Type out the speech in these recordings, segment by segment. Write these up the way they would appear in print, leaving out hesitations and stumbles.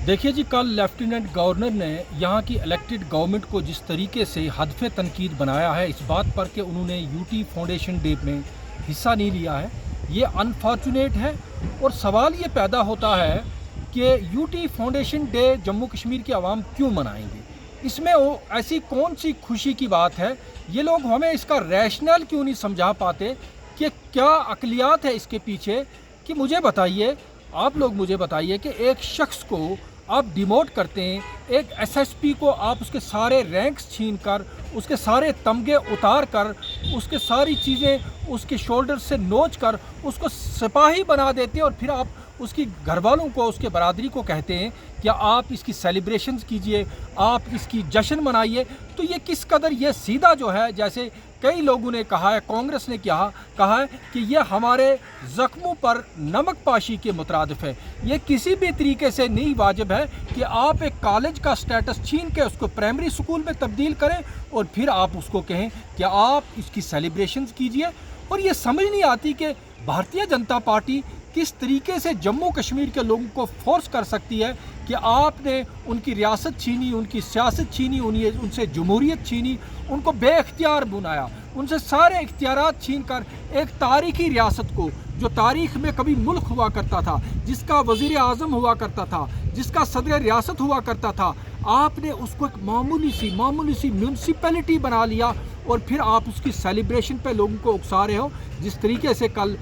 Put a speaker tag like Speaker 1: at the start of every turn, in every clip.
Speaker 1: देखिए जी, कल lieutenant governor ने यहाँ की इलेक्टेड गवर्नमेंट को जिस तरीके से हदफ तनकीद बनाया है इस बात पर कि उन्होंने यूटी फाउंडेशन डे में हिस्सा नहीं लिया है, ये अनफॉर्चुनेट है। और सवाल ये पैदा होता है कि UT foundation day Jammu Kashmir की आवाम क्यों मनाएंगे, इसमें वो ऐसी कौन सी खुशी की बात है। ये लोग हमें इसका रैशनल क्यों नहीं समझा पाते कि क्या अक़लियात है इसके पीछे। कि मुझे बताइए, आप लोग मुझे बताइए कि एक शख्स को आप डिमोट करते हैं, एक एसएसपी को आप उसके सारे रैंक्स छीन कर, उसके सारे तमगे उतार कर, उसके सारी चीज़ें उसके शोल्डर से नोच कर उसको सिपाही बना देते हैं, और फिर आप उसकी घर वालों को, उसके बरादरी को कहते हैं कि आप इसकी सेलिब्रेशंस कीजिए, आप इसकी जश्न मनाइए। तो ये किस कदर ये सीधा जो है, जैसे कई लोगों ने कहा है, कांग्रेस ने कहा है कि ये हमारे ज़ख्मों पर नमक पाशी के मुतरादिफ है। ये किसी भी तरीके से नहीं वाजिब है कि आप एक कॉलेज का स्टेटस छीन के उसको प्राइमरी स्कूल में तब्दील करें और फिर आप उसको कहें कि आप इसकी सेलिब्रेशंस कीजिए। और ये समझ नहीं आती कि भारतीय जनता पार्टी किस तरीके से जम्मू कश्मीर के लोगों को फोर्स कर सकती है कि आपने उनकी रियासत छीनी, उनकी सियासत छीनी, उनसे जमहूरियत छीनी, उनको बेख्तियार बनाया, उनसे सारे इख्तियारात छीन कर एक तारीखी रियासत को, जो तारीख में कभी मुल्क हुआ करता था, जिसका वज़ीर आज़म हुआ करता था, जिसका सदर रियासत हुआ करता था, आपने उसको एक मामूली सी म्यूनसिपैलिटी बना लिया और फिर आप उसकी सेलिब्रेशन पे लोगों को उकसा रहे हो। जिस तरीके से कल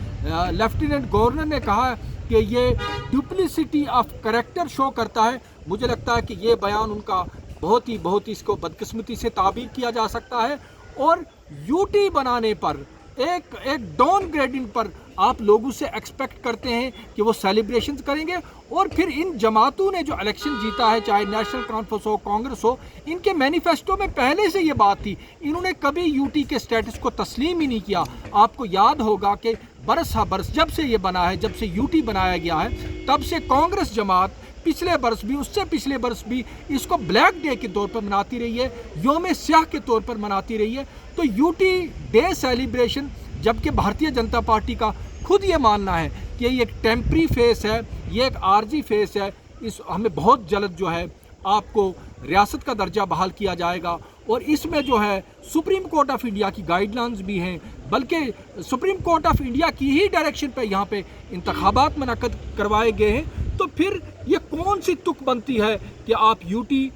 Speaker 1: लेफ्टिनेंट गवर्नर ने कहा कि ये डुप्लिसिटी ऑफ करैक्टर शो करता है, मुझे लगता है कि ये बयान उनका बहुत ही इसको बदकिस्मती से ताबीर किया जा सकता है। और यूटी बनाने पर, एक डाउन ग्रेडिंग पर आप लोगों से एक्सपेक्ट करते हैं कि वो सेलिब्रेशंस करेंगे। और फिर इन जमातों ने जो इलेक्शन जीता है, चाहे नेशनल कॉन्फ्रेंस हो, कांग्रेस हो, इनके मैनिफेस्टो में पहले से ये बात थी, इन्होंने कभी यूटी के स्टेटस को तस्लीम ही नहीं किया। आपको याद होगा कि बरस जब से ये बना है, जब से यूटी बनाया गया है, तब से कांग्रेस जमात पिछले बरस भी, उससे पिछले बरस भी इसको ब्लैक डे के तौर पर मनाती रही है, योम स्याह के तौर पर मनाती रही है। तो यूटी डे सेलिब्रेशन, जबकि भारतीय जनता पार्टी का खुद ये मानना है कि ये एक टेम्परी फेस है, ये एक आर्जी फेस है, इस हमें बहुत जल्द जो है आपको रियासत का दर्जा बहाल किया जाएगा। और इसमें जो है सुप्रीम कोर्ट ऑफ इंडिया की गाइडलाइंस भी हैं, बल्कि सुप्रीम कोर्ट ऑफ इंडिया की ही डायरेक्शन पे यहाँ पे इंतखाबात मुनक्कद करवाए गए हैं। तो फिर ये कौन सी तुक बनती है कि आप यूटी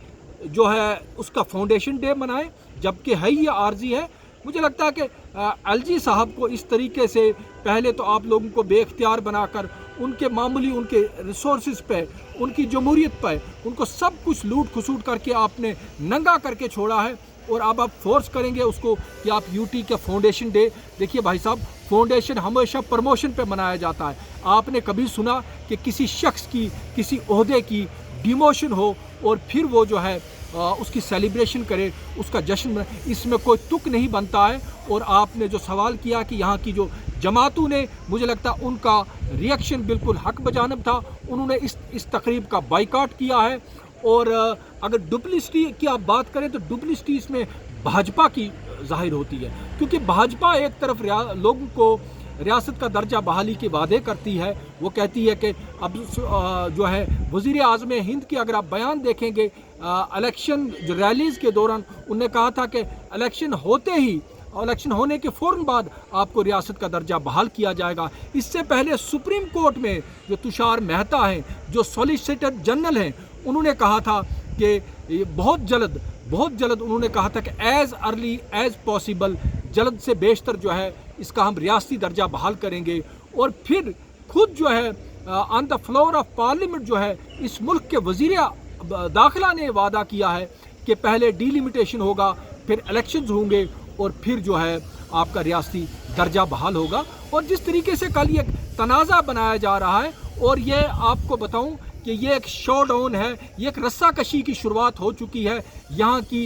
Speaker 1: जो है उसका फाउंडेशन डे मनाएं, जबकि है ये आर्जी है। मुझे लगता है कि एलजी साहब को इस तरीके से पहले तो आप लोगों को बेख्तियार बनाकर उनके मामूली, उनके रिसोर्सेज पे, उनकी जमहूरियत पे, उनको सब कुछ लूट खसूट करके आपने नंगा करके छोड़ा है। और अब आप फोर्स करेंगे उसको कि आप यूटी के फाउंडेशन डे। देखिए भाई साहब, फाउंडेशन हमेशा प्रमोशन पे मनाया जाता है। आपने कभी सुना कि किसी शख्स की, किसी ओहदे की डिमोशन हो और फिर वो जो है उसकी सेलिब्रेशन करे, उसका जश्न मनाए? इसमें कोई तुक नहीं बनता है। और आपने जो सवाल किया कि यहाँ की जो जमातों ने, मुझे लगता है उनका रिएक्शन बिल्कुल हक बजानब था, उन्होंने इस तकरीब का बाइकाट किया है। और अगर डुप्लिसिटी की आप बात करें तो डुप्लिसिटी इसमें भाजपा की जाहिर होती है, क्योंकि भाजपा एक तरफ लोगों को रियासत का दर्जा बहाली के वादे करती है, वो कहती है कि अब जो है वज़ीर आज़म हिंद की अगर आप बयान देखेंगे इलेक्शन जो रैलीज़ के दौरान, उन्होंने कहा था कि इलेक्शन होने के फ़ौरन बाद आपको रियासत का दर्जा बहाल किया जाएगा। इससे पहले सुप्रीम कोर्ट में जो तुषार मेहता हैं, जो सॉलिसिटर जनरल हैं, उन्होंने कहा था कि बहुत जल्द उन्होंने कहा था कि एज़ अर्ली एज़ पॉसिबल, जल्द से बेशतर जो है इसका हम रियासती दर्जा बहाल करेंगे। और फिर खुद जो है on the floor of parliament जो है इस मुल्क के वज़ीर दाखिला ने वादा किया है कि पहले डिलिमिटेशन होगा, फिर इलेक्शंस होंगे और फिर जो है आपका रियासती दर्जा बहाल होगा। और जिस तरीके से कल ये तनाज़ा बनाया जा रहा है, और ये आपको बताऊं कि ये एक शो डाउन है, ये एक रस्सा कशी की शुरुआत हो चुकी है। यहाँ की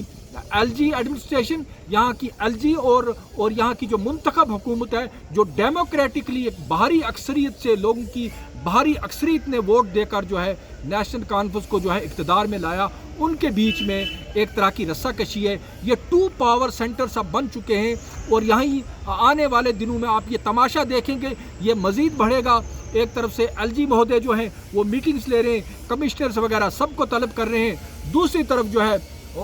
Speaker 1: एलजी एडमिनिस्ट्रेशन, यहाँ की एलजी और यहाँ की जो मुंतखब हुकूमत है, जो डेमोक्रेटिकली एक बाहरी अक्सरियत से, लोगों की बाहरी अक्सरियत ने वोट देकर जो है नेशनल कॉन्फ्रेंस को जो है इक़्तिदार में लाया, उनके बीच में एक तरह की रस्साकशी है। ये 2 पावर सेंटर्स अब बन चुके हैं और यहीं आने वाले दिनों में आप ये तमाशा देखेंगे, ये मज़ीद बढ़ेगा। ایک طرف سے LG महोदय जो हैं वो मीटिंग्स ले रहे हैं, कमिश्नर्स वगैरह सबको तलब कर रहे हैं, दूसरी तरफ जो है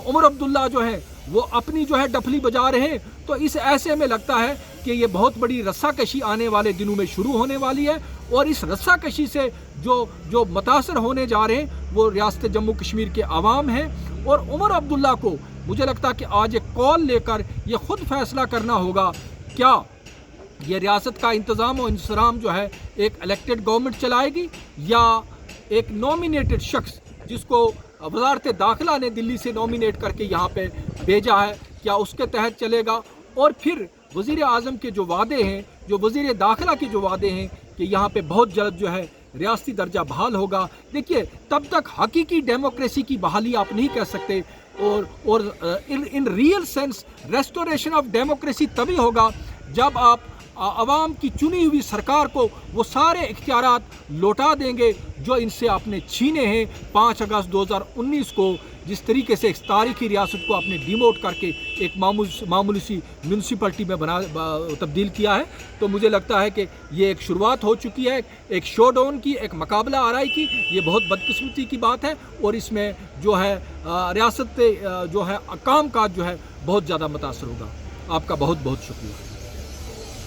Speaker 1: उमर अब्दुल्ला जो है वो अपनी जो है डफली बजा रहे हैं। तो इस ऐसे में लगता है कि ये बहुत बड़ी रस्साकशी आने वाले दिनों में शुरू होने वाली है, और इस रस्साकशी से जो मुतासर होने जा रहे हैं वो रियासत जम्मू कश्मीर के आवाम हैं। और उमर अब्दुल्ला को मुझे लगता है कि आज एक कॉल लेकर ये खुद फैसला करना होगा, क्या ये रियासत का इंतज़ाम और इंतज़ाम जो है एक इलेक्टेड गवर्नमेंट चलाएगी या एक नॉमिनेटेड शख्स जिसको वजारत दाखिला ने दिल्ली से नॉमिनेट करके यहाँ पे भेजा है, क्या उसके तहत चलेगा। और फिर वज़ीर आज़म के जो वादे हैं, जो वज़ीर दाखिला के जो वादे हैं कि यहाँ पे बहुत जल्द जो है रियासती दर्जा बहाल होगा। देखिए, तब तक हकीकी डेमोक्रेसी की बहाली आप नहीं कह सकते, और in real sense restoration of democracy तभी होगा जब आप आवाम की चुनी हुई सरकार को वो सारे इख्तियारात लौटा देंगे जो इनसे आपने छीने हैं 5 अगस्त 2019 को, जिस तरीके से इस तारीखी रियासत को आपने डिमोट करके एक मामूली सी म्यूनसिपलिटी में तब्दील किया है। तो मुझे लगता है कि ये एक शुरुआत हो चुकी है, एक शो डाउन की, एक मुकाबला आराई की। ये बहुत बदकिस्मती की बात है, और इसमें जो है रियासत जो है काम काज जो है बहुत ज़्यादा मुतासर होगा। आपका बहुत बहुत शुक्रिया।